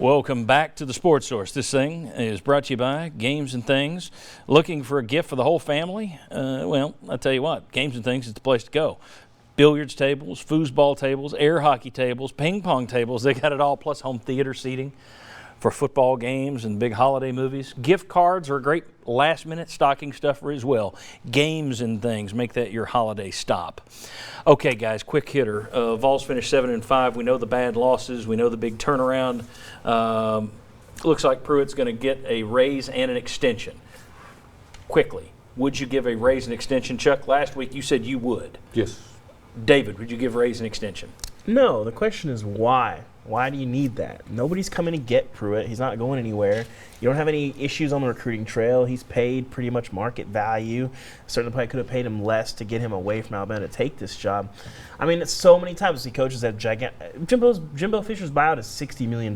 Welcome back to the Sports Source. This thing is brought to you by Games and Things. Looking for a gift for the whole family? Well, I'll tell you what, Games and Things is the place to go. Billiards tables, foosball tables, air hockey tables, ping pong tables, they got it all, plus home theater seating for football games and big holiday movies. Gift cards are a great last-minute stocking stuffer as well. Games and Things, make that your holiday stop. Okay, guys, quick hitter. Vols finished 7-5. We know the bad losses. We know the big turnaround. Looks like Pruitt's going to get a raise and an extension. Quickly, would you give a raise and extension? Chuck, last week you said you would. Yes. David, would you give a raise and extension? No, the question is why? Why do you need that? Nobody's coming to get Pruitt. He's not going anywhere. You don't have any issues on the recruiting trail. He's paid pretty much market value. Certainly probably could have paid him less to get him away from Alabama to take this job. I mean, it's so many times he coaches that gigantic. Jimbo Fisher's buyout is $60 million.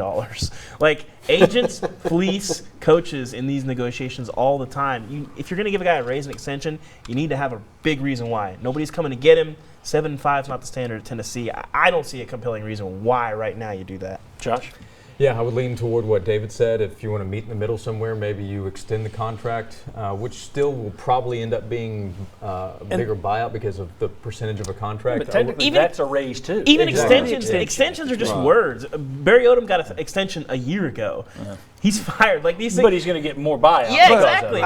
Like, agents fleece coaches in these negotiations all the time. If you're going to give a guy a raise and extension, you need to have a big reason why. Nobody's coming to get him. 7-5 is not the standard at Tennessee. I don't see a compelling reason why right now you do that. Josh? Yeah, I would lean toward what David said. If you want to meet in the middle somewhere, maybe you extend the contract, which still will probably end up being a bigger buyout because of the percentage of a contract. But technically, that's a raise, too. Even Exactly. extensions are just words. Barry Odom got an extension a year ago. He's fired. Like these things. But he's going to get more buyouts. Yeah,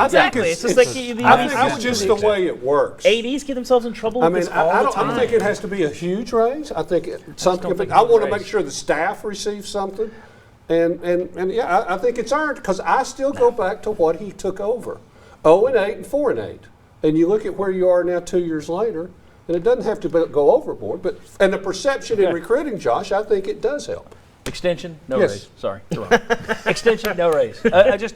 exactly. It's just like I think it's just the way it works. ADs get themselves in trouble with this all the time. I don't think it has to be a huge raise. I think something. I want to make sure the staff receives something. And yeah, I think it's earned because I still go back to what he took over, 0-8 and 4-8, and you look at where you are now 2 years later, and it doesn't have to go overboard. And the perception in recruiting, Josh, I think it does help. Extension, no Yes. raise. Sorry, extension, no raise. I just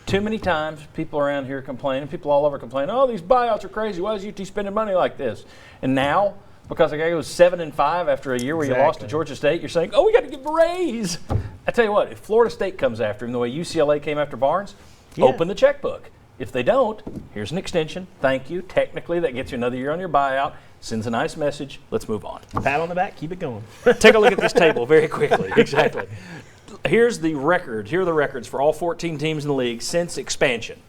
too many times people around here complaining, people all over complaining. Oh, these buyouts are crazy. Why is UT spending money like this? And now, because the guy goes 7-5 after a year where you lost to Georgia State, you're saying, oh, we got to give him a raise. I tell you what, if Florida State comes after him the way UCLA came after Barnes, open the checkbook. If they don't, here's an extension. Thank you. Technically, that gets you another year on your buyout. Sends a nice message. Let's move on. Pat on the back. Keep it going. Take a look at this table very quickly. Exactly. Here's the record. Here are the records for all 14 teams in the league since expansion.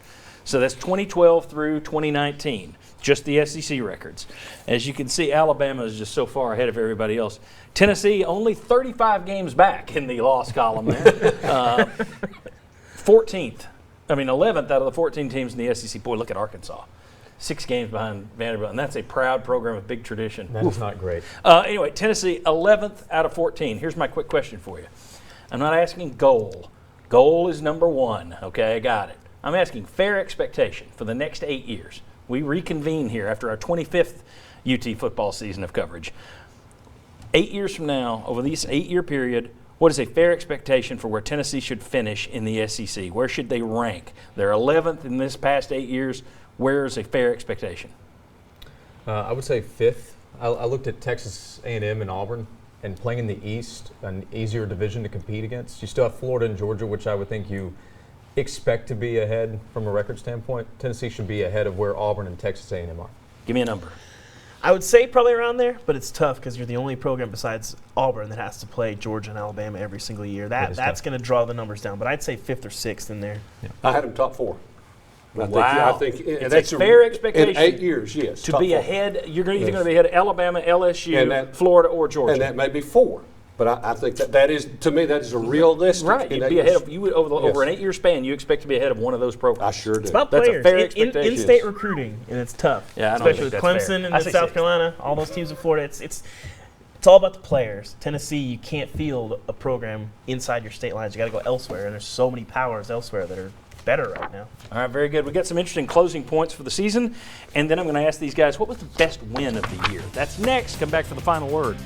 So that's 2012 through 2019. Just the SEC records. As you can see, Alabama is just so far ahead of everybody else. Tennessee only 35 games back in the loss column there. 11th out of the 14 teams in the SEC. Boy, look at Arkansas. 6 games behind Vanderbilt, and that's a proud program with big tradition. That's not great. Anyway, Tennessee 11th out of 14. Here's my quick question for you. I'm not asking goal. Goal is number 1. Okay, I got it. I'm asking fair expectation for the next 8 years. We reconvene here after our 25th UT football season of coverage. 8 years from now, over this 8-year period, what is a fair expectation for where Tennessee should finish in the SEC? Where should they rank? They're 11th in this past 8 years. Where is a fair expectation? I would say 5th. I looked at Texas A&M and Auburn, and playing in the East, an easier division to compete against. You still have Florida and Georgia, which I would think you expect to be ahead from a record standpoint. Tennessee should be ahead of where Auburn and Texas A&M are. Give me a number. I would say probably around there, but it's tough because you're the only program besides Auburn that has to play Georgia and Alabama every single year. That's going to draw the numbers down, but I'd say 5th or 6th in there. Yeah. I had them top 4. Wow. I think it's a fair expectation. In 8 years, yes. To be 4. ahead, you're either going to be ahead of Alabama, LSU, Florida, or Georgia. And that may be 4. But I think that is, to me, that is a realistic. Right. You'd be ahead of, over an 8-year span, you expect to be ahead of one of those programs. I sure do. It's about That's players. A fair expectation. In-state recruiting, and it's tough. Yeah, especially with Clemson and South Carolina, all those teams in Florida. It's all about the players. Tennessee, you can't field a program inside your state lines. You got to go elsewhere, and there's so many powers elsewhere that are better right now. All right, very good. We got some interesting closing points for the season, and then I'm going to ask these guys, what was the best win of the year? That's next. Come back for the final word.